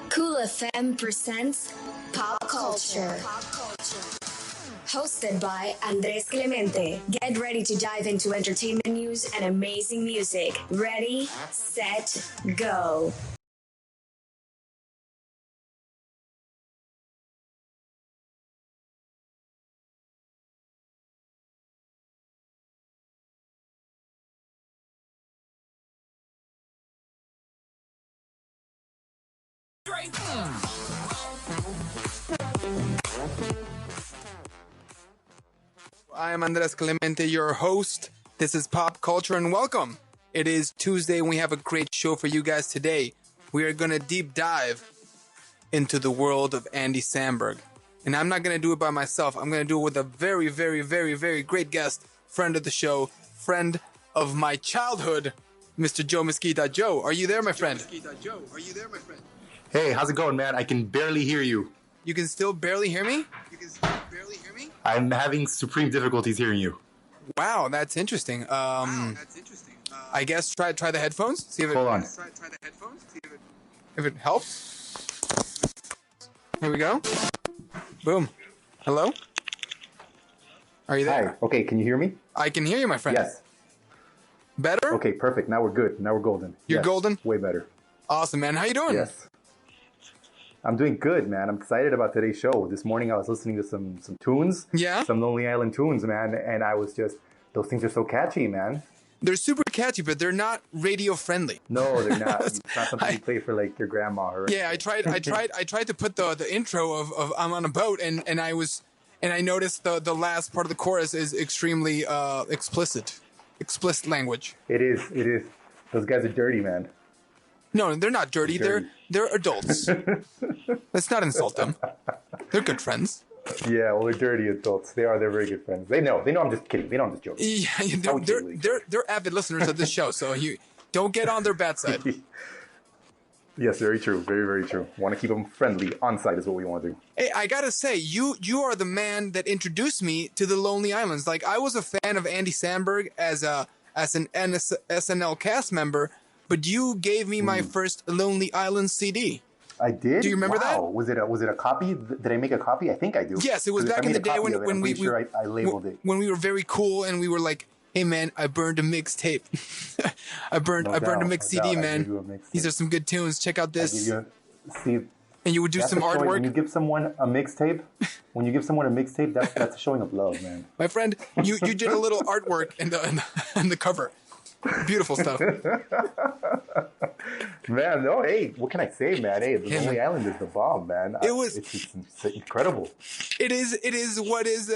Cool FM presents Pop Culture. Hosted by Andres Clemente. Get ready to dive into entertainment news and amazing music. Ready, set, go. I am Andres Clemente, your host. This is Pop Culture, and welcome. It is Tuesday, and we have a great show for you guys today. We are going to deep dive into the world of Andy Samberg. And I'm not going to do it by myself. I'm going to do it with a very, very, very, very great guest, friend of the show, friend of my childhood, Mr. Joe Mezquita. Joe, are you there, my friend? Hey, how's it going, man? I can barely hear you. You can still barely hear me? I'm having supreme difficulties hearing you. Wow, that's interesting. I guess try the headphones. See if it. Hold on. Try the headphones. See if it helps. Here we go. Boom. Hello. Are you there? Hi. Okay, can you hear me? I can hear you, my friend. Yes. Better? Okay, perfect. Now we're good. Now we're golden. You're Yes, golden? Way better. Awesome, man. How you doing? Yes. I'm doing good, man. I'm excited about today's show. This morning I was listening to some tunes. Yeah? Some Lonely Island tunes, man. And I was just, those things are so catchy, man. They're super catchy, but they're not radio friendly. No, they're not. It's not something you play for like your grandma or Yeah, I tried to put the intro of I'm on a boat and I noticed the last part of the chorus is extremely explicit language. It is. Those guys are dirty, man. No, they're not dirty. They're adults. Let's not insult them. They're good friends. Yeah, well, they're dirty adults. They're very good friends. They know I'm just kidding. They know I'm just joking. Yeah, they're avid listeners of this show, so you don't get on their bad side. Yes, very true. Very, very true. Want to keep them friendly. On site is what we want to do. Hey, I gotta say, you are the man that introduced me to the Lonely Islands. Like, I was a fan of Andy Samberg as an SNL cast member, but you gave me my first Lonely Island CD. I did? Do you remember that? Was it a copy? Did I make a copy? I think I do. Yes, it was back in the day when I labeled it. When we were very cool and we were like, hey man, I burned a mixtape. I burned a mix CD, man. These are some good tunes. Check out this. And you would do some artwork. When you give someone a mixtape, that's a showing of love, man. My friend, you did a little artwork in the cover. Beautiful stuff. Man, no, hey, what can I say, man? Hey, the Lonely Island is the bomb, man. It's incredible. It is what is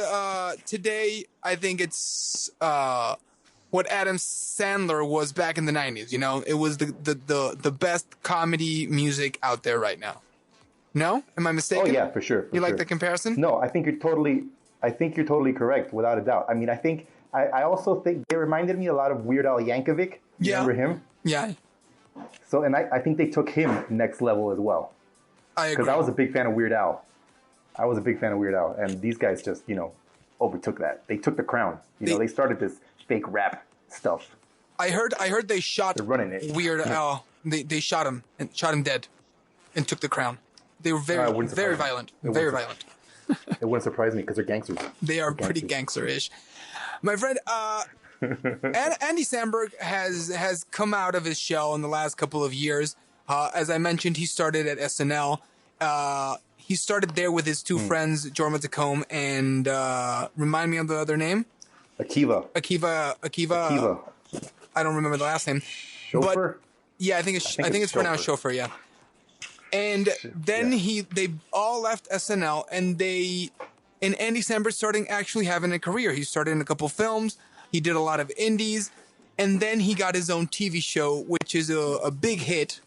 today. I think it's what Adam Sandler was back in the 90s. You know, it was the best comedy music out there right now. No, am I mistaken? Oh yeah, for sure. You like the comparison? No, I think you're totally correct, without a doubt. I mean, I also think they reminded me a lot of Weird Al Yankovic. You remember him? Yeah. So, and I think they took him next level as well. I agree. Because I was a big fan of Weird Al. And these guys just, overtook that. They took the crown. They started this fake rap stuff. I heard they shot They're running it. Weird Al. They shot him dead and took the crown. They were very violent. Very violent. It wouldn't surprise me because they're gangsters. They are pretty gangster-ish. My friend, Andy Samberg has come out of his shell in the last couple of years. As I mentioned, he started at SNL. He started there with his two friends, Joe Mezquita and remind me of the other name? Akiva. I don't remember the last name. Chauffeur? But yeah, I think it's pronounced Chauffeur, yeah. And then they all left SNL and Andy Samberg starting actually having a career. He started in a couple films. He did a lot of indies. And then he got his own TV show, which is a big hit.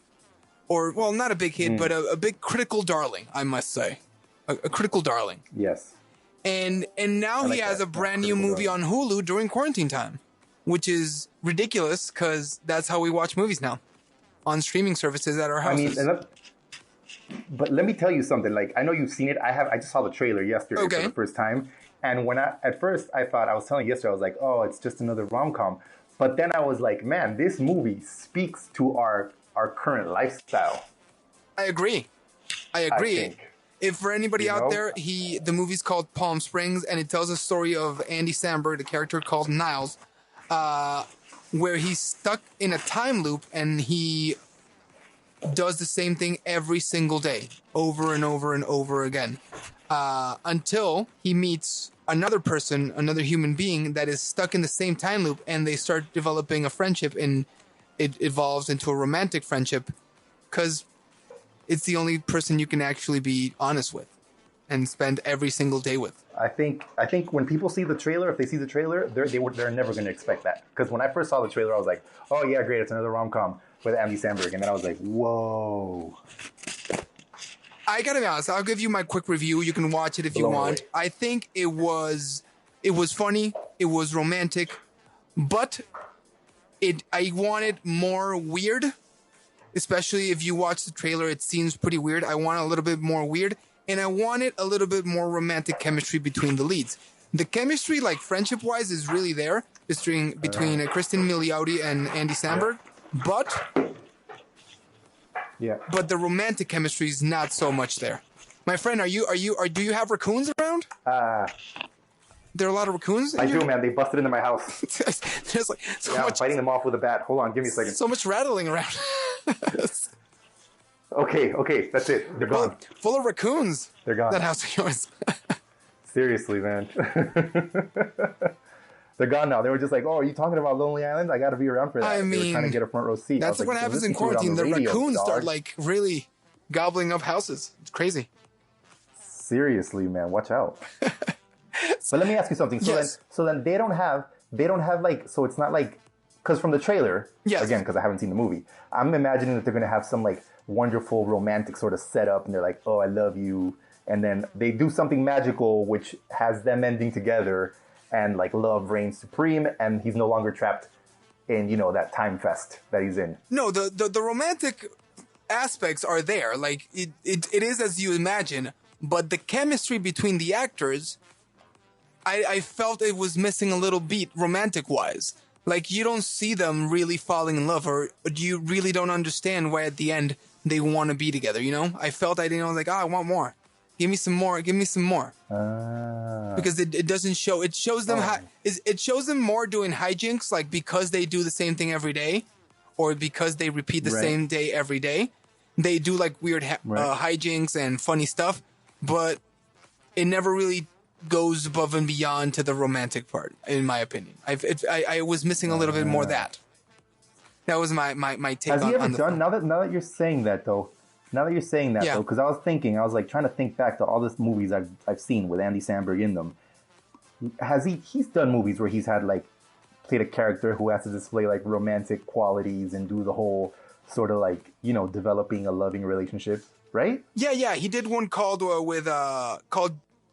Or, well, not a big hit, but a big critical darling, I must say. A critical darling. Yes. And now he has a brand new movie on Hulu during quarantine time, which is ridiculous because that's how we watch movies now. On streaming services at our houses. But let me tell you something. Like, I know you've seen it. I just saw the trailer yesterday for the first time. And at first I was telling you yesterday, I was like, oh, it's just another rom-com. But then I was like, man, this movie speaks to our current lifestyle. I agree. I agree. think. If for anybody out there, the movie's called Palm Springs, and it tells a story of Andy Samberg, the character called Niles, where he's stuck in a time loop, and he does the same thing every single day, over and over and over again, until he meets another person, another human being that is stuck in the same time loop, and they start developing a friendship, and it evolves into a romantic friendship, because it's the only person you can actually be honest with and spend every single day with. I think when people see the trailer, if they see the trailer, they're never going to expect that. Because when I first saw the trailer, I was like, oh yeah, great, it's another rom-com with Andy Samberg. And then I was like, whoa. I gotta be honest, I'll give you my quick review. You can watch it if you want. I think it was funny, it was romantic, but I wanted more weird. Especially if you watch the trailer, it seems pretty weird. I want a little bit more weird, and I wanted a little bit more romantic chemistry between the leads. The chemistry, like friendship-wise, is really there between Kristen Milioti and Andy Samberg, but the romantic chemistry is not so much there. My friend, do you have raccoons around? There are a lot of raccoons? I do, man. They busted into my house. There's like so much. I'm fighting them off with a bat. Hold on, give me a second. So much rattling around. Okay, that's it. They're gone. Full of raccoons. They're gone. That house of yours. Seriously, man. They're gone now. They were just like, oh, are you talking about Lonely Island? I got to be around for that. I mean, they were trying to get a front row seat. That's what happens in quarantine. The raccoons start like really gobbling up houses. It's crazy. Seriously, man. Watch out. But let me ask you something. So then they don't have like, so it's not like, because from the trailer, again, because I haven't seen the movie, I'm imagining that they're going to have some like wonderful romantic sort of setup, and they're like, oh, I love you. And then they do something magical, which has them ending together, and like love reigns supreme, and he's no longer trapped in, that time fest that he's in. No, the romantic aspects are there. Like it is as you imagine, but the chemistry between the actors, I felt it was missing a little beat romantic-wise. Like, you don't see them really falling in love, or you really don't understand why at the end they want to be together, I felt I was like, I want more. Give me some more. Because it doesn't show. It shows them it shows them more doing hijinks, like because they do the same thing every day, or because they repeat the same day every day. They do like weird hijinks and funny stuff, but it never really goes above and beyond to the romantic part, in my opinion. I was missing a little bit more of that. That was my take on. Has he ever done? Now that you're saying that though, because I was like trying to think back to all these movies I've seen with Andy Samberg in them. He's done movies where he's had like played a character who has to display like romantic qualities and do the whole sort of like developing a loving relationship, right? Yeah. He did one called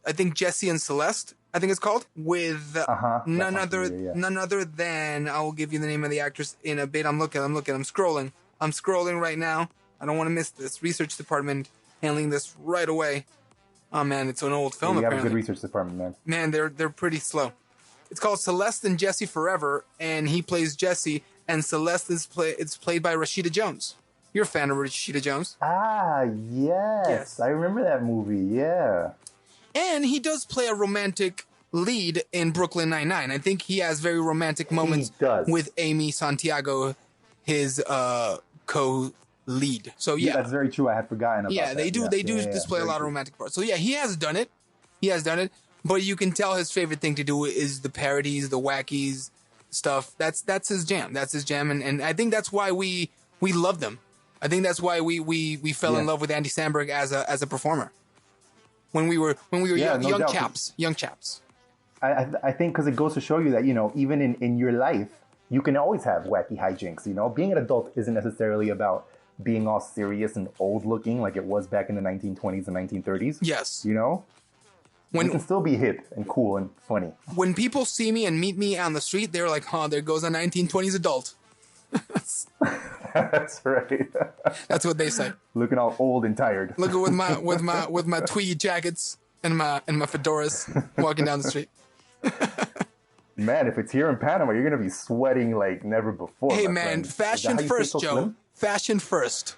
I think Jesse and Celeste, I think it's called, with none other than, I will give you the name of the actress in a bit. I'm scrolling right now. I don't want to miss this. Research department handling this right away. Oh man, it's an old film. You apparently. have a good research department, man. Man, they're pretty slow. It's called Celeste and Jesse Forever, and he plays Jesse, and Celeste it's played by Rashida Jones. You're a fan of Rashida Jones? Ah, yes. I remember that movie. Yeah. And he does play a romantic lead in Brooklyn Nine-Nine. I think he has very romantic moments with Amy Santiago, his co-lead. So yeah, that's very true. I had forgotten about that. Yeah, they do display a lot of romantic parts. So yeah, he has done it. But you can tell his favorite thing to do is the parodies, the wackies stuff. That's his jam. And I think that's why we loved him. I think that's why we fell in love with Andy Samberg as a performer. When we were young chaps. I think because it goes to show you that, even in your life, you can always have wacky hijinks. Being an adult isn't necessarily about being all serious and old looking like it was back in the 1920s and 1930s. Yes. You can still be hip and cool and funny. When people see me and meet me on the street, they're like, there goes a 1920s adult. That's right. That's what they say. Looking all old and tired. Looking with my tweed jackets and my fedoras walking down the street. Man, if it's here in Panama, you're gonna be sweating like never before. Hey man, fashion first, Joe. Fashion first.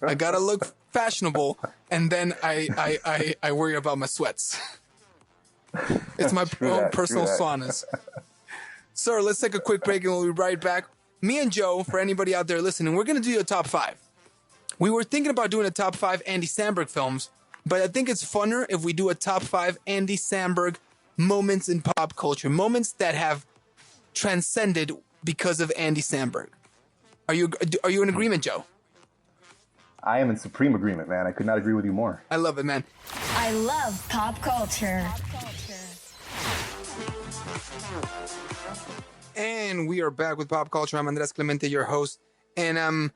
I gotta look fashionable, and then I worry about my sweats. It's my own personal saunas. Sir, let's take a quick break and we'll be right back. Me and Joe, for anybody out there listening, we're going to do a top 5. We were thinking about doing a top 5 Andy Samberg films, but I think it's funner if we do a top 5 Andy Samberg moments in pop culture, moments that have transcended because of Andy Samberg. Are you in agreement, Joe? I am in supreme agreement, man. I could not agree with you more. I love it, man. I love pop culture. And we are back with Pop Culture. I'm Andres Clemente, your host. And I'm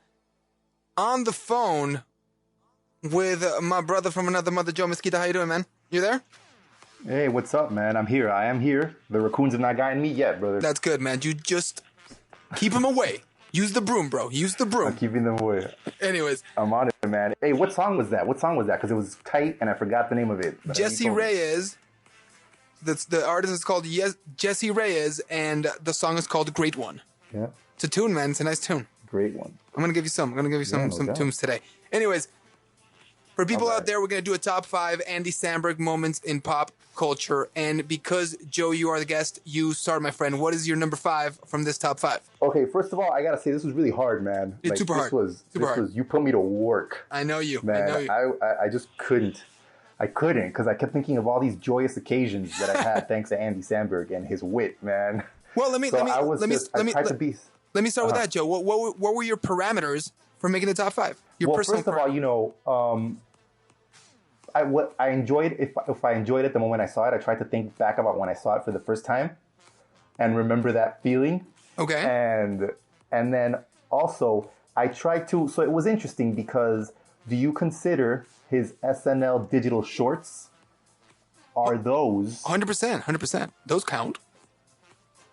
on the phone with my brother from another mother, Joe Mezquita. How you doing, man? You there? Hey, what's up, man? I'm here. I am here. The raccoons have not gotten me yet, brother. That's good, man. You just keep them away. Use the broom, bro. Use the broom. I'm keeping them away. Anyways. I'm on it, man. Hey, what song was that? Because it was tight and I forgot the name of it. Jesse Reyes. The artist is called Jesse Reyes, and the song is called Great One. Yeah. It's a tune, man. It's a nice tune. Great one. I'm going to give you some. Some tunes today. Anyways, for people out there, we're going to do a top 5 Andy Samberg moments in pop culture. And because, Joe, you are the guest, you start, my friend. What is your number 5 from this top 5? Okay, first of all, I got to say, this was really hard, man. It's super hard. This was, you put me to work. I know you. Man, I know you. I just couldn't. I couldn't, because I kept thinking of all these joyous occasions that I had thanks to Andy Samberg and his wit, man. Well, let me start with that, Joe. What were your parameters for making the top 5? First of all, I enjoyed if I enjoyed it the moment I saw it. I tried to think back about when I saw it for the first time, and remember that feeling. Okay. And then also I tried to. So it was interesting because do you consider his SNL digital shorts? Are those 100%? Those count.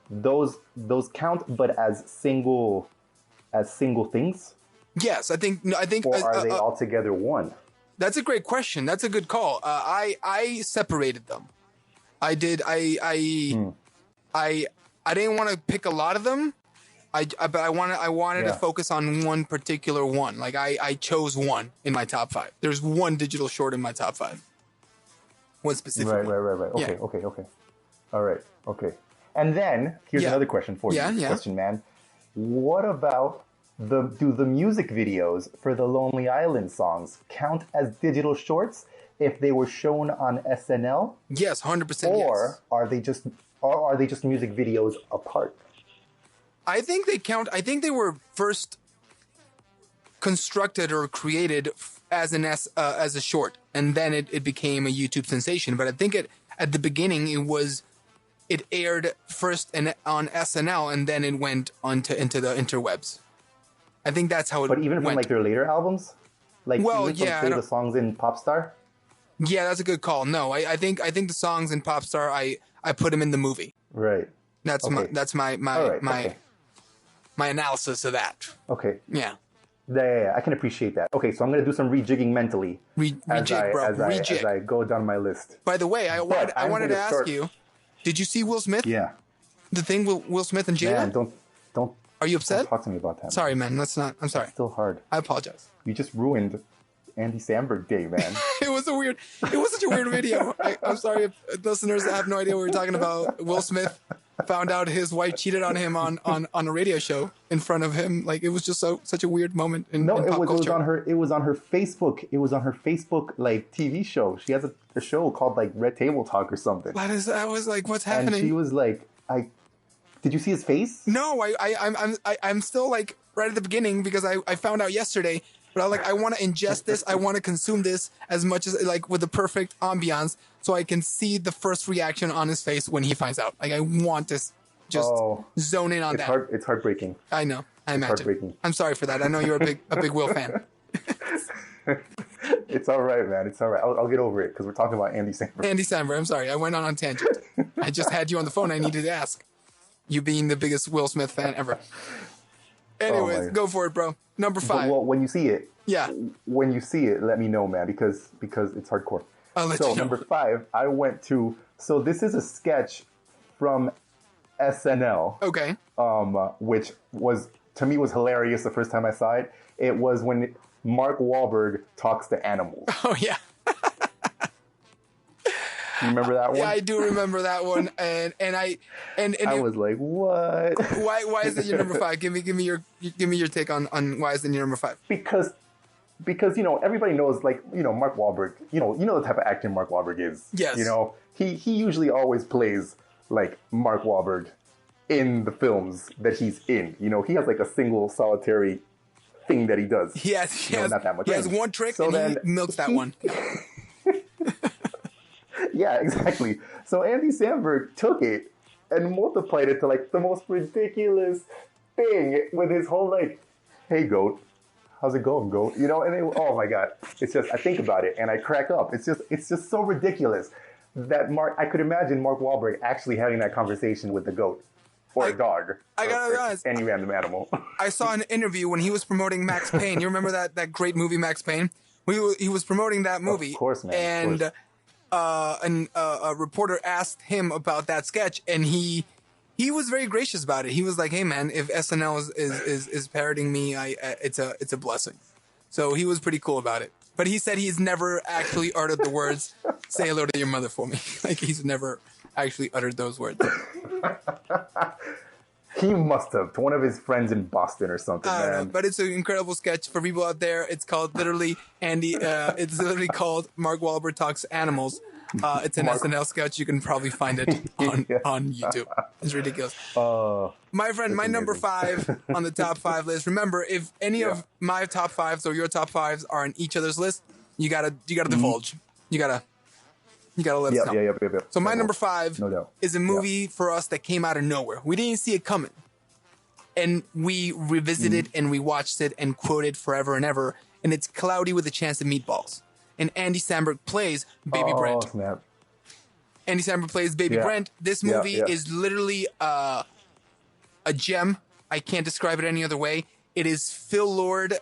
Those count, but as single things. Yes, I think. Or are they all together one? That's a great question. That's a good call. I separated them. I did. I didn't want to pick a lot of them. But I wanted to focus on one particular one. Like I chose one in my top 5. There's one digital short in my top 5. One specific. Right. Okay, yeah. okay. All right. Okay. And then here's another question for you. Question, man. What about do the music videos for the Lonely Island songs count as digital shorts if they were shown on SNL? Yes, 100%. Or are they just music videos apart? I think they count. I think they were first constructed or created as a short, and then it became a YouTube sensation. But I think at the beginning it aired first on SNL, and then it went into the interwebs. I think that's how it. But even went. From like their later albums, the songs in Popstar. Yeah, that's a good call. No, I think the songs in Popstar I put them in the movie. Right. That's my my analysis of that. Okay. Yeah. Yeah, I can appreciate that. Okay, so I'm going to do some rejigging mentally as I go down my list. By the way, I wanted to ask you, did you see Will Smith? Yeah. The thing with Will Smith and Jada? Man, don't. Are you upset? Don't talk to me about that. Sorry, man. Let's not. I'm sorry. It's still hard. I apologize. You just ruined Andy Samberg Day, man. It was such a weird video. I'm sorry if listeners have no idea what we're talking about. Will Smith found out his wife cheated on him on a radio show in front of him. Like, it was just such a weird moment in pop culture. It was on her Facebook. It was on her Facebook like TV show. She has a show called like Red Table Talk or something. I was like, what's happening? And she was like, did you see his face? No, I'm still like right at the beginning because I found out yesterday. But I want to ingest this. I want to consume this as much as like with the perfect ambiance, so I can see the first reaction on his face when he finds out. Like, I want to just zone in on that. It's heartbreaking. I know. I imagine. It's heartbreaking. I'm sorry for that. I know you're a big Will fan. It's all right, man. It's all right. I'll get over it because we're talking about Andy Samberg. Andy Samberg. I'm sorry. I went on a tangent. I just had you on the phone. I needed to ask. You being the biggest Will Smith fan ever. Anyways, go for it, bro. Number 5. Well, when you see it, when you see it, let me know, man, because it's hardcore. I'll let you know. Number 5, I went to. So this is a sketch from SNL. Okay. Which was to me was hilarious the first time I saw it. It was when Mark Wahlberg talks to animals. Oh yeah. You remember that one? Yeah, I do remember that one, and I was like, what? Why is it your number 5? Give me your take on why is it your number 5? Because everybody knows, like, Mark Wahlberg. You know the type of actor Mark Wahlberg is. Yes. He usually always plays like Mark Wahlberg in the films that he's in. He has like a single solitary thing that he does. He has not that much. He has one trick, so and he milks that one. Yeah, exactly. So Andy Samberg took it and multiplied it to like the most ridiculous thing with his whole like, "Hey goat, how's it going, goat?" Oh my god, it's just, I think about it and I crack up. It's just so ridiculous that I could imagine Mark Wahlberg actually having that conversation with the goat or a dog. I gotta be honest, any random animal. I saw an interview when he was promoting Max Payne. You remember that great movie Max Payne? He was promoting that movie. Of course, man. And a reporter asked him about that sketch, and he was very gracious about it. He was like, "Hey, man, if SNL is parroting me, it's a blessing." So he was pretty cool about it. But he said he's never actually uttered the words, "Say hello to your mother for me." Like, he's never actually uttered those words. He must have, to one of his friends in Boston or something, I don't man. know, but it's an incredible sketch for people out there. It's called literally it's literally called Mark Wahlberg Talks Animals. It's an SNL sketch. You can probably find it on YouTube. It's ridiculous. My friend, my number 5 on the top 5 list. Remember, if any of my top 5s or your top 5s are on each other's list, you gotta divulge. You gotta let us know. Yeah. So my number 5 no doubt. is a movie for us that came out of nowhere. We didn't see it coming. And we revisited and we watched it and quoted forever and ever. And it's Cloudy with a Chance of Meatballs. And Andy Samberg plays Baby Brent. Snap. Andy Samberg plays Baby Brent. This movie is literally a gem. I can't describe it any other way. It is Phil Lord's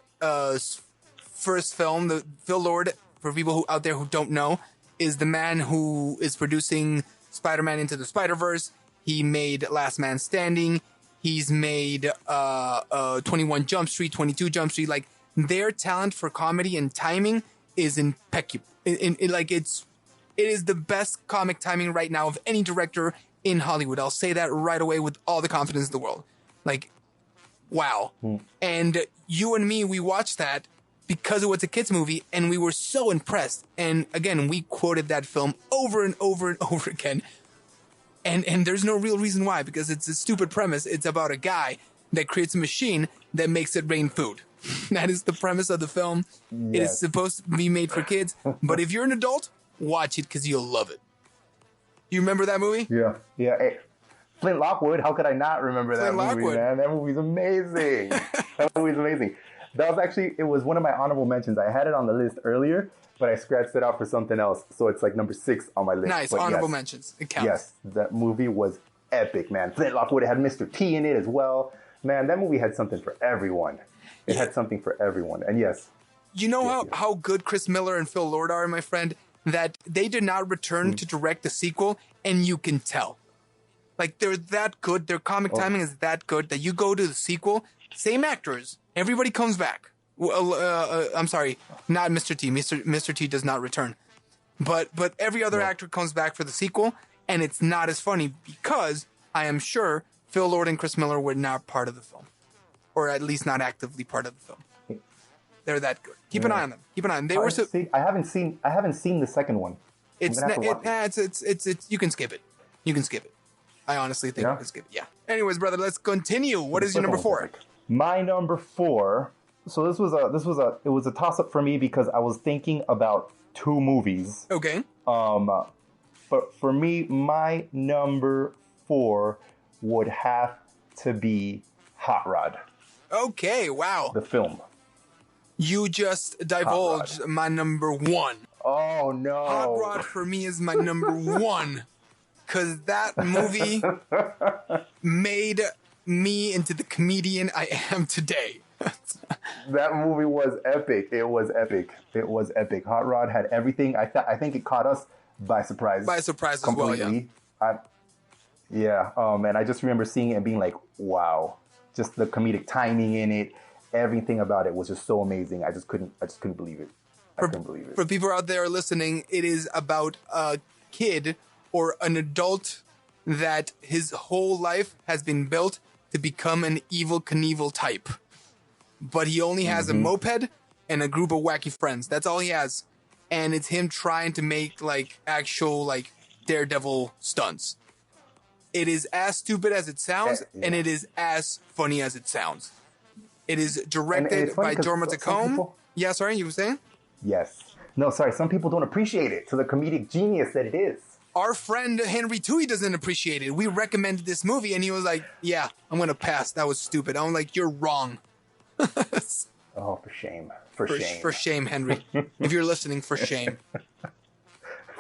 first film. Phil Lord, for people out there who don't know, is the man who is producing Spider-Man Into the Spider-Verse. He made Last Man Standing. He's made 21 Jump Street, 22 Jump Street. Like, their talent for comedy and timing is impeccable. It is the best comic timing right now of any director in Hollywood. I'll say that right away with all the confidence in the world. Like, wow. And you and me, we watched that because it was a kids movie, and we were so impressed. And again, we quoted that film over and over and over again. And there's no real reason why, because it's a stupid premise. It's about a guy that creates a machine that makes it rain food. That is the premise of the film. Yes. It is supposed to be made for kids, but if you're an adult, watch it because you'll love it. You remember that movie? Yeah. Hey, Flint Lockwood, how could I not remember that movie, man? That movie's amazing. That was actually, it was one of my honorable mentions. I had it on the list earlier, but I scratched it out for something else. So it's like number 6 on my list. Nice, but honorable mentions. It counts. Yes, that movie was epic, man. Flint Lockwood had Mr. T in it as well. Man, that movie had something for everyone. It had something for everyone. And yes. You know how good Chris Miller and Phil Lord are, my friend? That they did not return to direct the sequel, and you can tell. Like, they're that good. Their comic timing is that good that you go to the sequel, same actors, everybody comes back. I'm sorry, not Mr. T. Mr. T does not return. But every other actor comes back for the sequel, and it's not as funny because I am sure Phil Lord and Chris Miller were not part of the film. Or at least not actively part of the film. They're that good. Keep an eye on them. Keep an eye on them. I haven't seen the second one. It's you can skip it. You can skip it. I honestly think you can skip it. Yeah. Anyways, brother, let's continue. What is your number 4? My number 4. So it was a toss up for me because I was thinking about 2 movies. Okay. But for me, my number 4 would have to be Hot Rod. Okay, wow. The film. You just divulged my number 1. Oh, no. Hot Rod for me is my number 1. Because that movie made me into the comedian I am today. That movie was epic. It was epic. Hot Rod had everything. I think it caught us by surprise. By surprise completely. As well, yeah. Oh, man. I just remember seeing it and being like, wow. Just the comedic timing in it. everything about it was just so amazing. I just couldn't believe it. I couldn't believe it. For people out there listening, it is about a kid or an adult that his whole life has been built to become an Evel Knievel type. But he only has a moped and a group of wacky friends. That's all he has. And it's him trying to make like actual like Daredevil stunts. It is as stupid as it sounds, and it is as funny as it sounds. It is directed by Jorma Tacome. Yeah, sorry, you were saying? Yes. No, sorry. Some people don't appreciate it to the comedic genius that it is. Our friend Henry Tui doesn't appreciate it. We recommended this movie, and he was like, yeah, I'm going to pass. That was stupid. I'm like, you're wrong. Oh, for shame. For shame. For shame, Henry. If you're listening, for shame.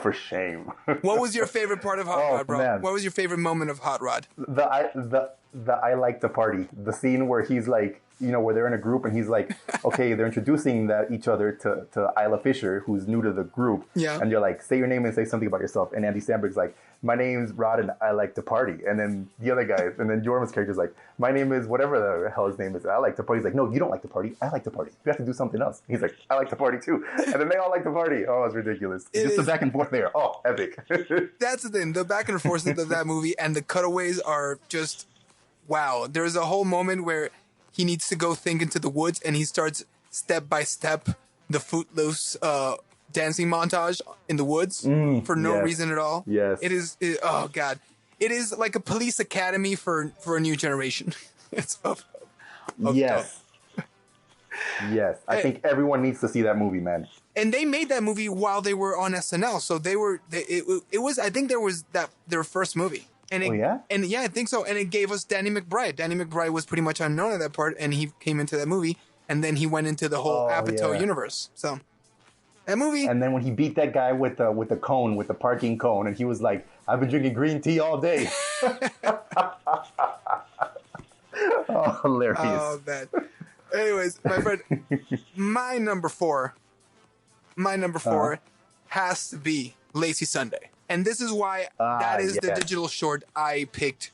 For shame. What was your favorite part of Hot Rod, bro? Man. What was your favorite moment of Hot Rod? I like the party. The scene where he's like, you know, where they're in a group and he's like, okay, they're introducing each other to Isla Fisher, who's new to the group. Yeah. And you're like, say your name and say something about yourself. And Andy Samberg's like, my name's Rod and I like to party. And then the other guy, and then Jorma's character's like, my name is whatever the hell his name is. I like to party. He's like, no, you don't like to party. I like to party. You have to do something else. He's like, I like to party too. And then they all like to party. Oh, it's ridiculous. Just the back and forth there. Oh, epic. That's the thing. The back and forth of that movie and the cutaways are just, wow. There's a whole moment where he needs to go think into the woods and he starts step by step the Footloose dancing montage in the woods for no reason at all. Yes. Oh God. It is like a police academy for a new generation. It's yes. Yes. I think everyone needs to see that movie, man. And they made that movie while they were on SNL. So it was, I think there was their first movie. And And yeah, I think so. And it gave us Danny McBride. Danny McBride was pretty much unknown at that part, and he came into that movie, and then he went into the whole Apatow universe. So that movie. And then when he beat that guy with the cone, with the parking cone, and he was like, "I've been drinking green tea all day." Oh, hilarious! Oh, man. Anyways, my friend, my number four has to be Lazy Sunday. And this is why that is the digital short I picked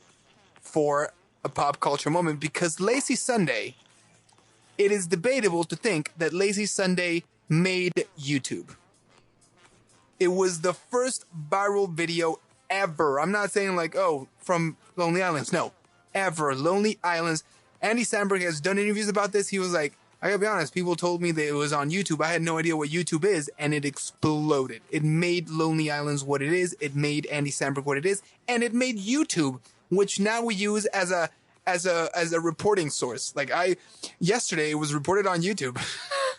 for a pop culture moment, because Lazy Sunday, it is debatable to think that Lazy Sunday made YouTube. It was the first viral video ever. I'm not saying like, oh, from Lonely Islands. No, ever. Lonely Islands. Andy Samberg has done interviews about this. He was like, I gotta be honest, people told me that it was on YouTube. I had no idea what YouTube is, and it exploded. It made Lonely Islands what it is. It made Andy Samberg what it is, and it made YouTube, which now we use as a reporting source. Like yesterday, it was reported on YouTube.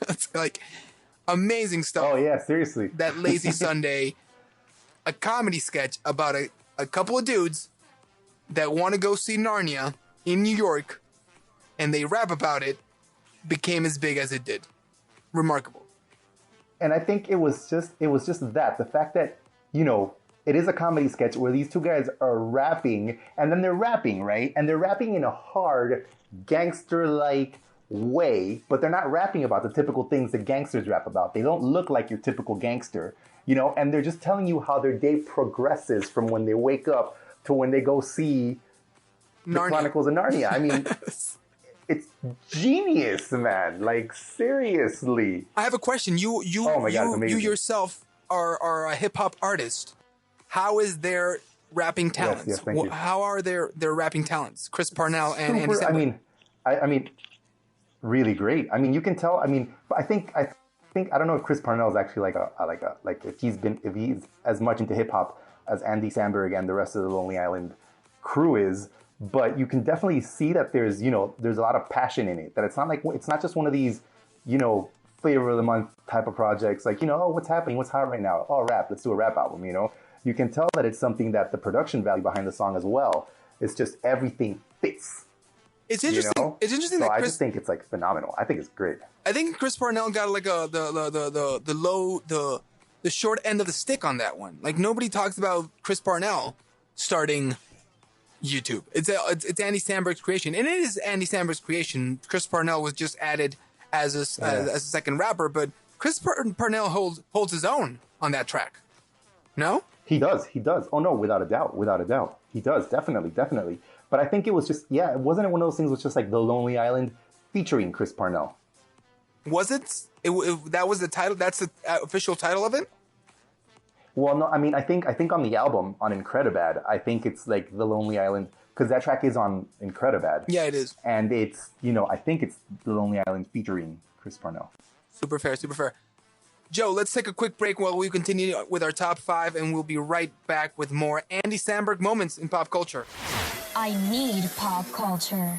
It's like amazing stuff. Oh yeah, seriously. That Lazy Sunday, a comedy sketch about a couple of dudes that want to go see Narnia in New York, and they rap about it. Became as big as it did. Remarkable. And I think it was just that. The fact that, you know, it is a comedy sketch where these two guys are rapping, and then they're rapping, right? And they're rapping in a hard, gangster-like way, but they're not rapping about the typical things that gangsters rap about. They don't look like your typical gangster, you know, and they're just telling you how their day progresses from when they wake up to when they go see the Chronicles of Narnia. I mean... It's genius, man. Like, seriously. I have a question. You yourself are a hip hop artist. How is their rapping talents? Yes, thank you. How are their rapping talents? Chris Parnell and Andy Samberg. I mean, really great. I mean, you can tell. I mean, I think I don't know if Chris Parnell is actually like if he's as much into hip hop as Andy Samberg and the rest of the Lonely Island crew is. But you can definitely see that there's a lot of passion in it. That it's not just one of these, you know, flavor of the month type of projects. Like, you know, oh, what's happening? What's hot right now? Oh, rap. Let's do a rap album. You know, you can tell that it's something that the production value behind the song as well. It's just everything fits. It's interesting. You know? It's interesting. So I just think it's like phenomenal. I think it's great. I think Chris Parnell got like the short end of the stick on that one. Like nobody talks about Chris Parnell starting YouTube. It's Andy Samberg's creation, and it is Andy Samberg's creation. Chris Parnell was just added as a second rapper, but Chris Parnell holds his own on that track. No, he does. Oh no, without a doubt, he does definitely. But I think it was just it wasn't one of those things. It was just like the Lonely Island featuring Chris Parnell. Was it? That was the title? That's the official title of it? Well, no, I mean, I think on the album, on Incredibad, I think it's like The Lonely Island, because that track is on Incredibad. Yeah, it is. And it's, I think it's The Lonely Island featuring Chris Parnell. Super fair, super fair. Joe, let's take a quick break while we continue with our top 5, and we'll be right back with more Andy Samberg moments in pop culture. I need pop culture.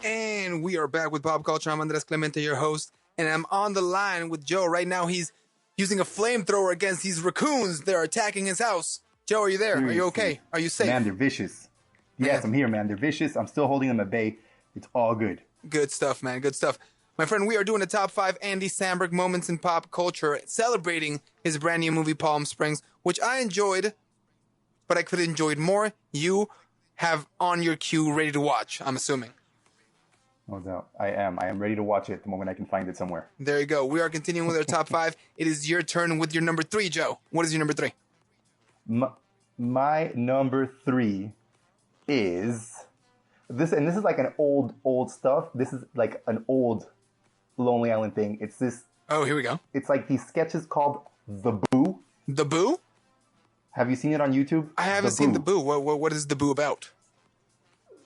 And we are back with Pop Culture. I'm Andres Clemente, your host, and I'm on the line with Joe. Right now, he's using a flamethrower against these raccoons. They're attacking his house. Joe, are you there? Seriously. Are you okay? Are you safe? Man, they're vicious. Yes, I'm here, man. They're vicious. I'm still holding them at bay. It's all good. Good stuff, man. Good stuff. My friend, we are doing a top 5 Andy Samberg moments in pop culture, celebrating his brand new movie, Palm Springs, which I enjoyed, but I could have enjoyed more. You have on your queue ready to watch, I'm assuming. No doubt. I am ready to watch it the moment I can find it somewhere. There you go. We are continuing with our top 5. It is your turn with your number 3, Joe. What is your number 3? My number 3 is this, and this is like an old stuff. This is like an old Lonely Island thing. It's this. Oh, here we go. It's like these sketches called The Boo. The Boo? Have you seen it on YouTube? I haven't seen The Boo. What is The Boo about?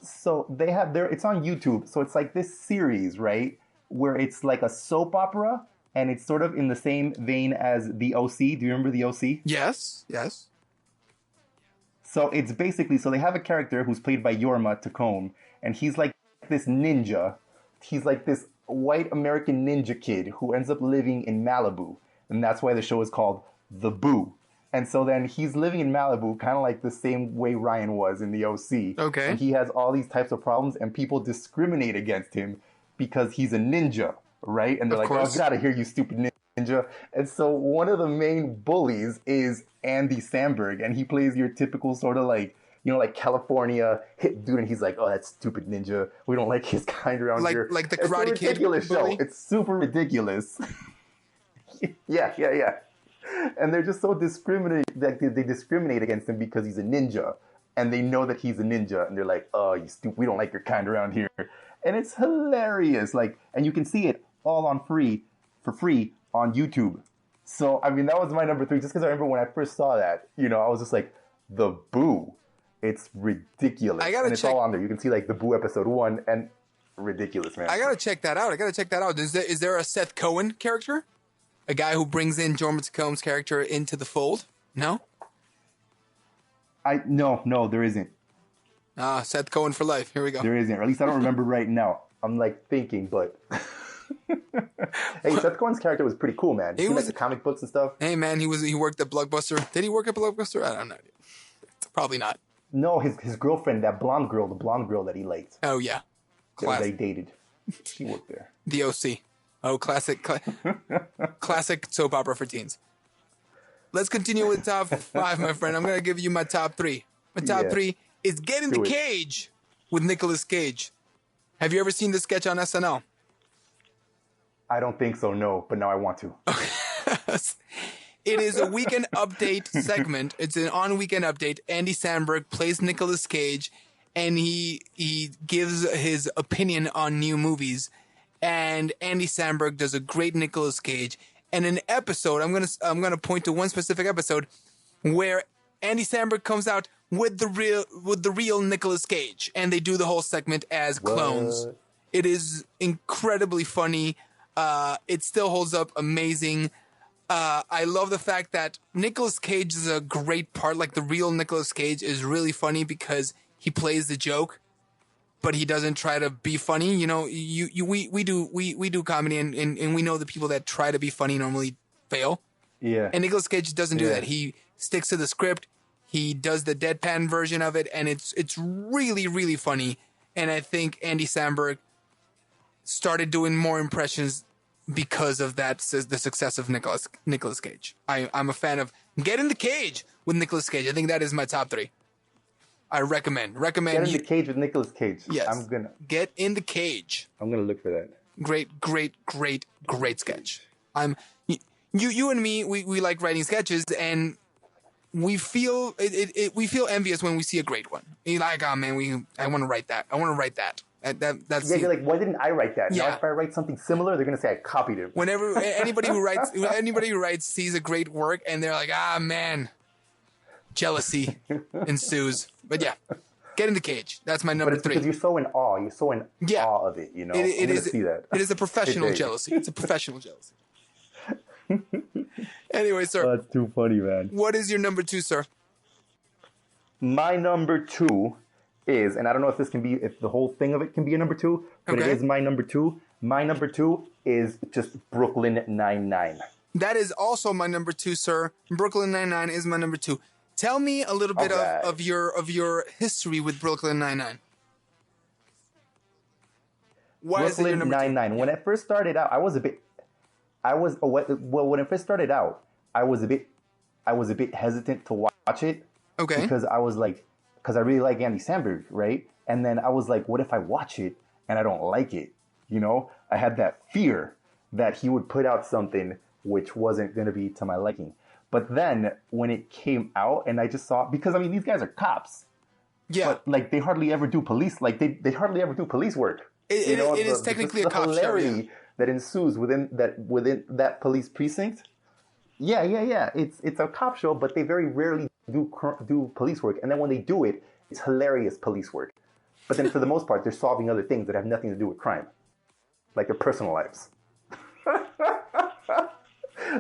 So they have it's on YouTube. So it's like this series, right? Where it's like a soap opera, and it's sort of in the same vein as The OC. Do you remember The OC? Yes. So it's basically, so they have a character who's played by Yorma Tacone, and he's like this ninja. He's like this white American ninja kid who ends up living in Malibu. And that's why the show is called The Boo. And so then he's living in Malibu, kind of like the same way Ryan was in The OC. Okay. And he has all these types of problems, and people discriminate against him because he's a ninja, right? And they're like, oh, get out of here, you stupid ninja. And so one of the main bullies is Andy Samberg, and he plays your typical sort of like, like California hip dude, and he's like, oh, that stupid ninja. We don't like his kind around here. Like the Karate Kid. It's a ridiculous show. It's super ridiculous. Yeah. And they're just so they discriminate against him because he's a ninja. And they know that he's a ninja. And they're like, oh, you stupid. We don't like your kind around here. And it's hilarious. And you can see it all for free on YouTube. So, I mean, that was my number 3. Just because I remember when I first saw that, I was just like, The Boo. It's ridiculous. It's all on there. You can see like The Boo episode 1 and ridiculous, man. I got to check that out. Is there a Seth Cohen character? A guy who brings in Jorma Tacone's character into the fold? No? No, there isn't. Seth Cohen for life. Here we go. There isn't. Or at least I don't remember right now. I'm like thinking, but hey, Seth Cohen's character was pretty cool, man. He was like the comic books and stuff. Hey, man, he worked at Blockbuster. Did he work at Blockbuster? I don't know. Probably not. No, his girlfriend, the blonde girl that he liked. Oh yeah, that they dated. She worked there. The OC. Oh, classic soap opera for teens. Let's continue with top 5, my friend. I'm gonna give you my top 3. My top 3 is Get in the Cage with Nicolas Cage. Have you ever seen this sketch on SNL? I don't think so, no, but now I want to. It is a Weekend Update segment. It's an on-Weekend Update. Andy Samberg plays Nicolas Cage, and he gives his opinion on new movies. And Andy Samberg does a great Nicolas Cage. And an episode, I'm gonna point to one specific episode where Andy Samberg comes out with the real Nicolas Cage, and they do the whole segment as clones. What? It is incredibly funny. It still holds up amazing. I love the fact that Nicolas Cage is a great part. Like the real Nicolas Cage is really funny because he plays the joke, but he doesn't try to be funny. We do comedy, and we know the people that try to be funny normally fail. Yeah. And Nicolas Cage doesn't do that. He sticks to the script. He does the deadpan version of it, and it's really, really funny. And I think Andy Samberg started doing more impressions because of that, the success of Nicolas Cage. I'm a fan of Get in the Cage with Nicolas Cage. I think that is my top 3. I recommend. Get in the Cage with Nicolas Cage. Yes. I'm gonna Get in the Cage. I'm gonna look for that. Great sketch. You and me, we like writing sketches, and we feel we feel envious when we see a great one. You're like, oh man, I want to write that. I want to write that. That's you're like, why didn't I write that? Yeah. Now if I write something similar, they're gonna say I copied it. Whenever anybody who writes sees a great work and they're like, ah man, jealousy ensues. But yeah, get in the cage. That's my number 3. Because you're so in awe. You're so in awe of it. You know, it is. See that. It is a professional jealousy. It's a professional jealousy. Anyway, sir. Oh, that's too funny, man. What is your number 2, sir? My number 2 is, and I don't know if the whole thing of it can be a number 2, but It is my number 2. My number 2 is just Brooklyn Nine-Nine. That is also my number 2, sir. Brooklyn Nine-Nine is my number 2. Tell me a little bit of your history with Brooklyn Nine-Nine. Why is it your number 2? Brooklyn Nine-Nine. When it first started out, when it first started out, I was a bit hesitant to watch it. Okay. Because I really like Andy Samberg, right? And then I was like, what if I watch it and I don't like it? You know, I had that fear that he would put out something which wasn't going to be to my liking. But then when it came out and I just saw, because I mean, these guys are cops. Yeah. But like they hardly ever do police, like they hardly ever do police work. It is technically a cop show. Yeah. That ensues within that police precinct. Yeah. It's a cop show, but they very rarely do police work. And then when they do it, it's hilarious police work. But then for the most part, they're solving other things that have nothing to do with crime, like their personal lives.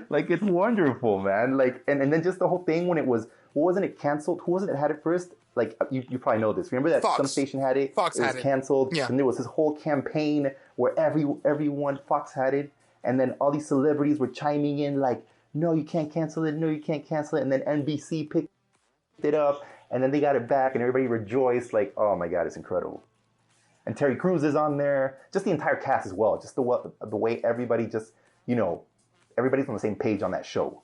Like it's wonderful, man. Like and then just the whole thing when it was, wasn't it canceled? Who was it that had it first? Like you probably know this. Remember that Fox. some station had it? Fox had it. It was canceled. Yeah. And there was this whole campaign where everyone Fox had it, and then all these celebrities were chiming in like, no, you can't cancel it. No, you can't cancel it. And then NBC picked it up, and then they got it back, and everybody rejoiced. Like, oh my God, it's incredible. And Terry Crews is on there. Just the entire cast as well. Just the way everybody just, you know, everybody's on the same page on that show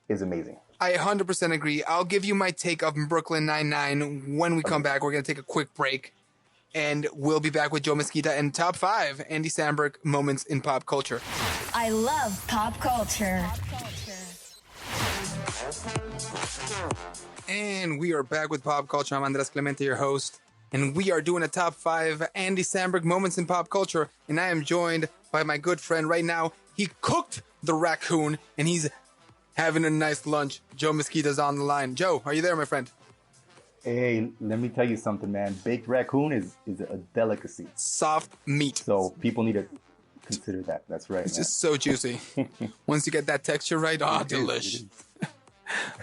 is amazing. I 100% agree. I'll give you my take of Brooklyn Nine-Nine when we come back. We're going to take a quick break, and we'll be back with Joe Mezquita and Top 5 Andy Samberg moments in pop culture. I love pop culture. And we are back with Pop Culture. I'm Andres Clemente, your host, and we are doing a Top 5 Andy Samberg moments in pop culture, and I am joined by my good friend right now. He cooked the raccoon, and he's having a nice lunch. Joe Mezquita's on the line. Joe, are you there, my friend? Hey, let me tell you something, man. Baked raccoon is a delicacy. Soft meat. So people need to consider that. That's right. It's just so juicy. Once you get that texture right, delish.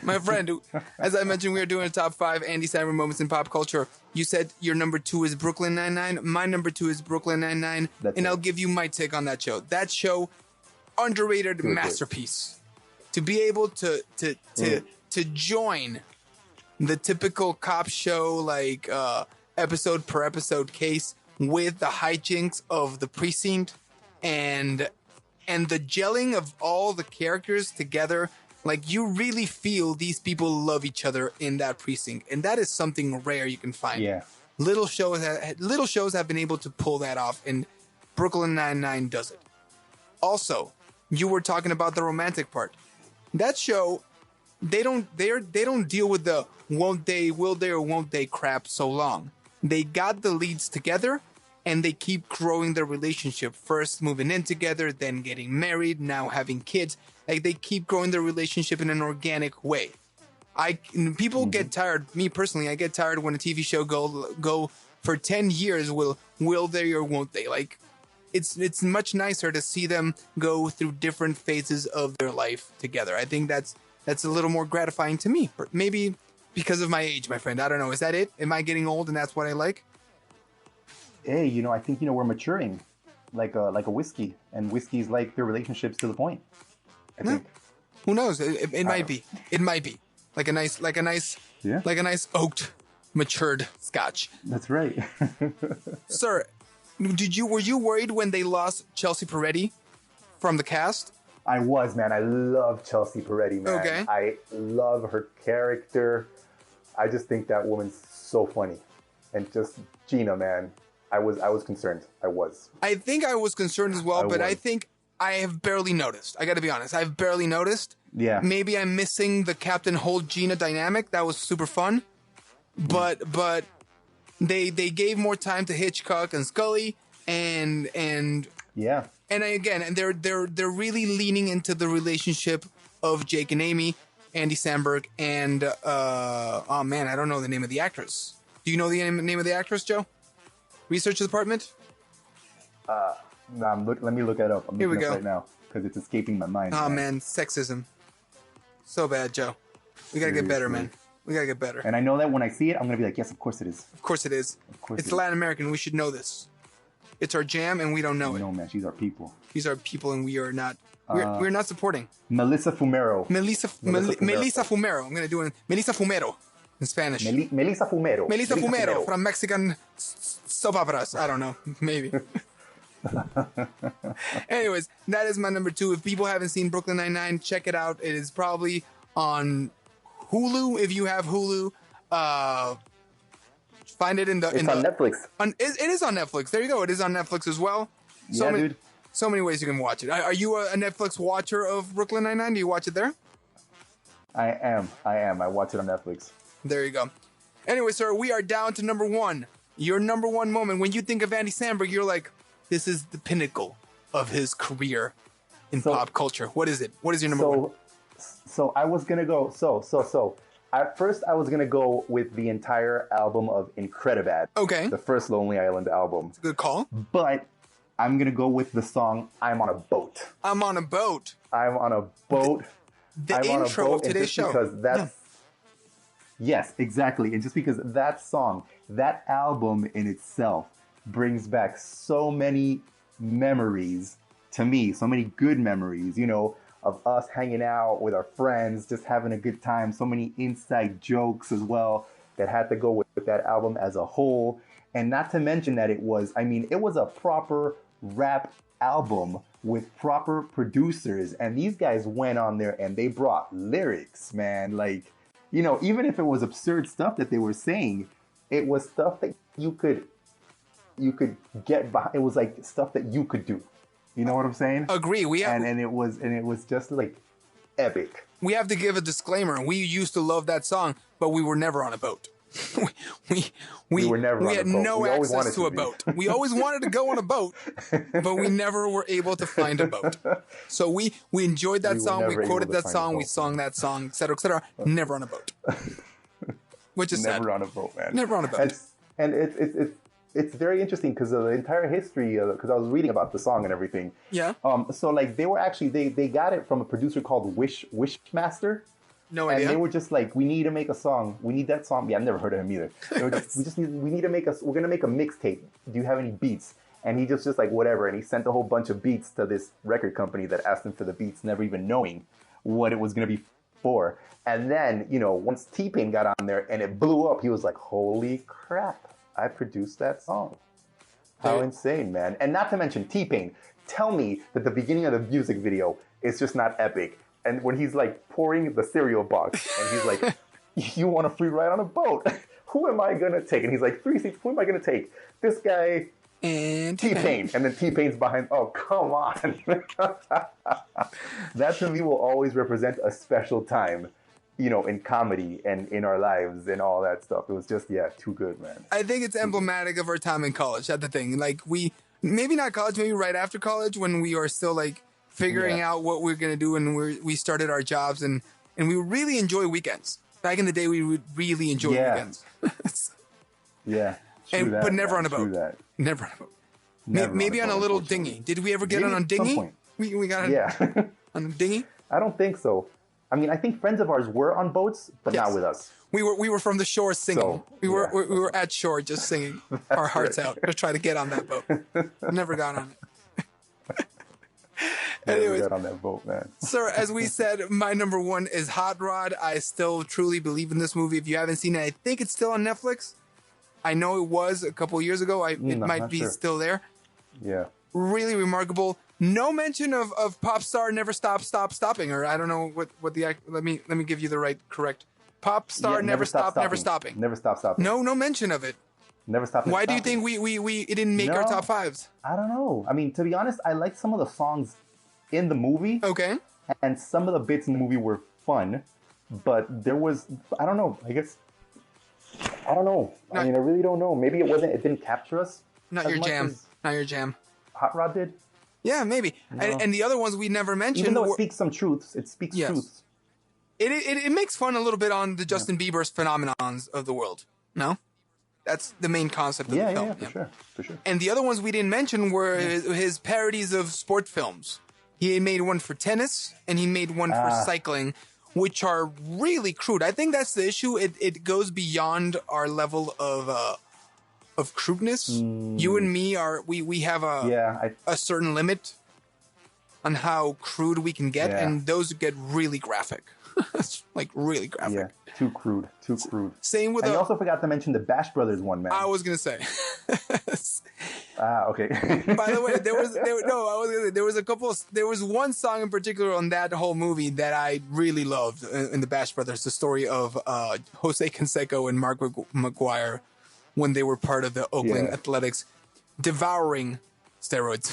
My friend, as I mentioned, we are doing a Top 5 Andy Samberg moments in pop culture. You said your number 2 is Brooklyn Nine-Nine. My number 2 is Brooklyn Nine-Nine. And I'll give you my take on that show. That show, underrated masterpiece. To be able to join the typical cop show, like episode per episode case, with the hijinks of the precinct and the gelling of all the characters together, like you really feel these people love each other in that precinct, and that is something rare you can find. Yeah, little shows have been able to pull that off, and Brooklyn Nine-Nine does it. Also, you were talking about the romantic part. That show, they don't deal with the won't they, will they, or won't they crap so long. They got the leads together, and they keep growing their relationship. First moving in together, then getting married, now having kids. Like they keep growing their relationship in an organic way. People get tired. Me personally, I get tired when a TV show go for 10 years. Will they or won't they? Like. It's much nicer to see them go through different phases of their life together. I think that's a little more gratifying to me. Maybe because of my age, my friend. I don't know. Is that it? Am I getting old and that's what I like? Hey, I think we're maturing, like a whiskey, and whiskey's like their relationships to the point. I think. Who knows? It might be. It might be like a nice oaked, matured Scotch. That's right, sir. Were you worried when they lost Chelsea Peretti from the cast? I was, man. I love Chelsea Peretti, man. Okay. I love her character. I just think that woman's so funny. And just Gina, man. I was concerned. I was. I think I was concerned as well, but I think I have barely noticed. I got to be honest. I've barely noticed. Yeah. Maybe I'm missing the Captain Holt Gina dynamic. That was super fun. But they gave more time to Hitchcock and Scully and yeah. And again, they're really leaning into the relationship of Jake and Amy, Andy Samberg, and oh man, I don't know the name of the actress. Do you know the name of the actress, Joe? Research department? No, let me look it up. I'm Here we looking go. up right now because it's escaping my mind. Oh man, sexism. So bad, Joe. We gotta get better, man. We gotta get better. And I know that when I see it, I'm gonna be like, yes, of course it is. Of course it is. Of course it's Latin American. We should know this. It's our jam, and we don't know it. No, man, she's our people. She's our people, and we are not. We're not supporting. Melissa Fumero. Melissa Fumero. I'm gonna do it. Melissa Fumero in Spanish. Melissa Fumero. Melissa Fumero from Mexican soap operas. I don't know. Maybe. Anyways, that is my number 2. If people haven't seen Brooklyn Nine-Nine, check it out. It is probably on Hulu if you have Hulu. Find it It's on Netflix. It is on Netflix. There you go. It is on Netflix as well. Dude. So many ways you can watch it. Are you a Netflix watcher of Brooklyn Nine-Nine? Do you watch it there? I am. I watch it on Netflix. There you go. Anyway, sir, we are down to number 1. Your number 1 moment. When you think of Andy Samberg, you're like, this is the pinnacle of his career in pop culture. What is it? What is your number 1? So I was gonna go. At first, I was gonna go with the entire album of Incredibad. Okay. The first Lonely Island album. It's a good call. But I'm gonna go with the song "I'm on a Boat." I'm on a boat. I'm on a boat. The intro of today's show. Because that's yes, exactly, and just because that song, that album in itself brings back so many memories to me, so many good memories, you know, of us hanging out with our friends, just having a good time, so many inside jokes as well that had to go with that album as a whole. And not to mention that it was a proper rap album with proper producers, and these guys went on there and they brought lyrics, man. Like, you know, even if it was absurd stuff that they were saying, it was stuff that you could get behind. It was like stuff that you could do. You know what I'm saying? Agree. And it was just like epic. We have to give a disclaimer. We used to love that song, but we were never on a boat. we were never on a boat. We had no access to a boat. We always wanted to go on a boat, but we never were able to find a boat. So we enjoyed that song. We quoted that song. We sung that song, etc., etc. Never on a boat. Which is never sad. on a boat, man. Never on a boat. And it's very interesting because of the entire history. Because I was reading about the song and everything. Yeah. So like they were actually they got it from a producer called Wishmaster. No idea. And they were just like, we need to make a song. We need that song. Yeah, I've never heard of him either. We need to make we're gonna make a mixtape. Do you have any beats? And he just like whatever. And he sent a whole bunch of beats to this record company that asked him for the beats, never even knowing what it was gonna be for. And then, you know, once T-Pain got on there and it blew up, he was like, holy crap, I produced that song. How insane, man. And not to mention T-Pain. Tell me that the beginning of the music video is just not epic. And when he's like pouring the cereal box and he's like, you want a free ride on a boat? Who am I going to take? And he's like, 3 seats, who am I going to take? This guy and T-Pain. And then T-Pain's behind. Oh, come on. That to me will always represent a special time, you know, in comedy and in our lives and all that stuff. It was just, too good, man. I think it's emblematic of our time in college. That's the thing. Like maybe not college, maybe right after college when we are still like figuring out what we're going to do and we started our jobs and we really enjoy weekends. Back in the day, we would really enjoy weekends. But never on a boat. Never on a boat. Maybe on a little dinghy. Did we ever get on a dinghy? We got on a dinghy? I don't think so. I mean, I think friends of ours were on boats, but not with us. We were from the shore singing. So, we were at shore just singing our hearts out to try to get on that boat. Never got on it. Anyways, got on that boat, man. Sir, as we said, my number 1 is Hot Rod. I still truly believe in this movie. If you haven't seen it, I think it's still on Netflix. I know it was a couple of years ago. It might be still there. Yeah. Really remarkable. No mention of Pop Star Never Stopping, or I don't know what the let me give you the correct. Pop Star Never Stop Stopping. Never Stop Stopping. No mention of it. Never Stop. Why do you think we it didn't make our top 5s? I don't know. I mean, to be honest, I like some of the songs in the movie. Okay. And some of the bits in the movie were fun, but there was, I don't know, I mean, I really don't know. Maybe it didn't capture us. Not your jam. Not your jam. Hot Rod did? Yeah, maybe. No. And the other ones we never mentioned. Even though it speaks some truths, truths. It makes fun a little bit on the Justin Bieber's phenomenons of the world. No? That's the main concept of the film. Yeah, for sure. And the other ones we didn't mention were his parodies of sport films. He made one for tennis, and he made one for cycling, which are really crude. I think that's the issue. It goes beyond our level of crudeness. You and me we have a certain limit on how crude we can get, and those get really graphic. Like really graphic. Yeah, too crude. Same with. And you also forgot to mention the Bash Brothers one, man. I was gonna say. Okay. By the way, there was one song in particular on that whole movie that I really loved in the Bash Brothers. The story of Jose Canseco and Mark McGuire when they were part of the Oakland Athletics, devouring steroids.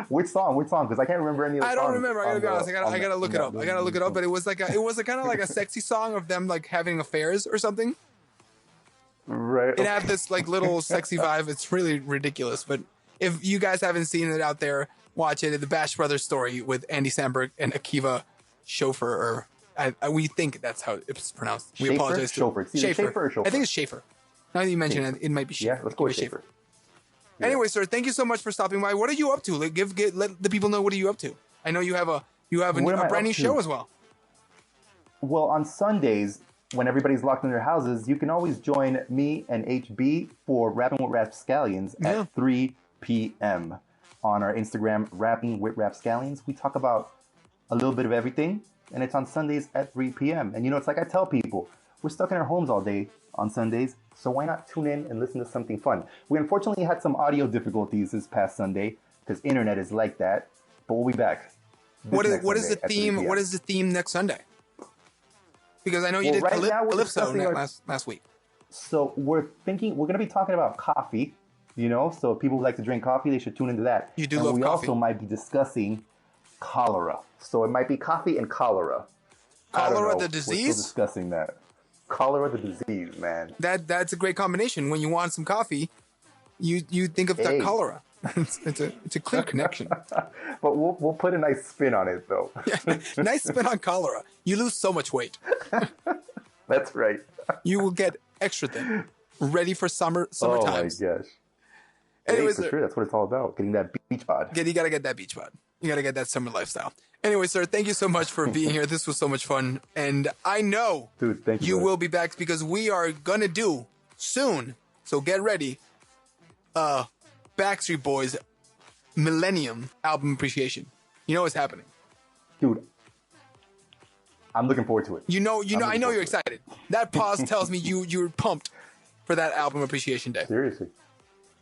Which song? Because I can't remember any of the songs. I don't remember. I gotta be honest. I gotta look it up. But it was kind of like a sexy song of them like having affairs or something. Right. It had this like little sexy vibe. It's really ridiculous. But if you guys haven't seen it out there, watch it. The Bash Brothers story with Andy Samberg and Akiva Schoffer. We think that's how it's pronounced. We apologize. Schaefer or Schoffer? I think it's Schaefer. Now that you mention it, it might be Schaefer. Yeah, let's go with Schaefer. Yeah. Anyway, sir, thank you so much for stopping by. What are you up to? Like, let the people know what are you up to. I know you have a brand new show as well. Well, on Sundays, when everybody's locked in their houses, you can always join me and HB for Rapping with Rapscallions at 3 p.m. on our Instagram, Rapping with Rapscallions. We talk about a little bit of everything, and it's on Sundays at 3 p.m. And it's like I tell people, we're stuck in our homes all day on Sundays, so why not tune in and listen to something fun? We unfortunately had some audio difficulties this past Sunday because internet is like that, but we'll be back. What is the theme? What is the theme next Sunday? Because I know you did Calypso last week. So we're going to be talking about coffee, so people who like to drink coffee, they should tune into that. You do love coffee. We also might be discussing cholera. So it might be coffee and cholera. Cholera, the disease? We're still discussing that. Cholera, the disease, man. That's a great combination. When you want some coffee, you think of the cholera. It's a clear connection. But we'll put a nice spin on it, though. Nice spin on cholera. You lose so much weight. That's right. You will get extra thin, ready for summer times. Oh my gosh. Anyways, for sure, that's what it's all about. Getting that beach bod. You gotta get that beach bod. You gotta get that summer lifestyle. Anyway, sir, thank you so much for being here. This was so much fun, and I know you will be back because we are gonna do soon. So get ready. Backstreet Boys Millennium album appreciation. You know what's happening, dude. I'm looking forward to it. I know you're excited. That pause tells me you're pumped for that album appreciation day. Seriously.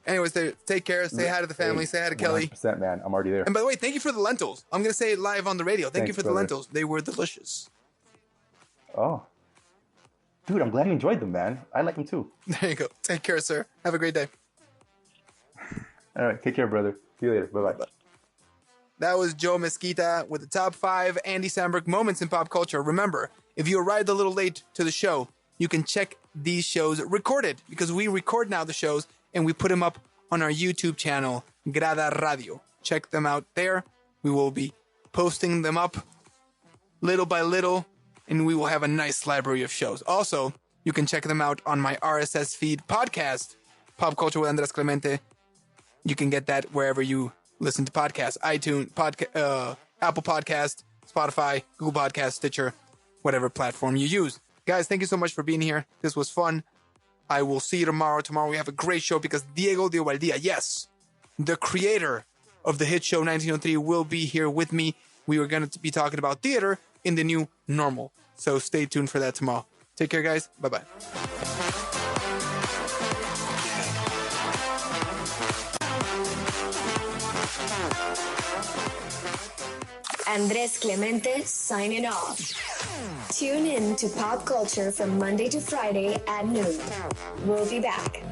Anyways, take care. Say hi to the family. Say hi to Kelly. 100%, man. I'm already there. And by the way, thank you for the lentils. I'm going to say it live on the radio. Thank you for the lentils. They were delicious. Oh. Dude, I'm glad you enjoyed them, man. I like them too. There you go. Take care, sir. Have a great day. All right. Take care, brother. See you later. Bye-bye. That was Joe Mezquita with the top 5 Andy Samberg moments in pop culture. Remember, if you arrived a little late to the show, you can check these shows recorded because we record now the shows and we put them up on our YouTube channel, Grada Radio. Check them out there. We will be posting them up little by little, and we will have a nice library of shows. Also, you can check them out on my RSS feed podcast, Pop Culture with Andres Clemente. You can get that wherever you listen to podcasts, iTunes, Apple Podcast, Spotify, Google Podcast, Stitcher, whatever platform you use. Guys, thank you so much for being here. This was fun. I will see you tomorrow. Tomorrow we have a great show because Diego de Valdía, yes, the creator of the hit show 1903, will be here with me. We are going to be talking about theater in the new normal. So stay tuned for that tomorrow. Take care, guys. Bye-bye. Andres Clemente signing off. Tune in to Pop Culture from Monday to Friday at noon. We'll be back.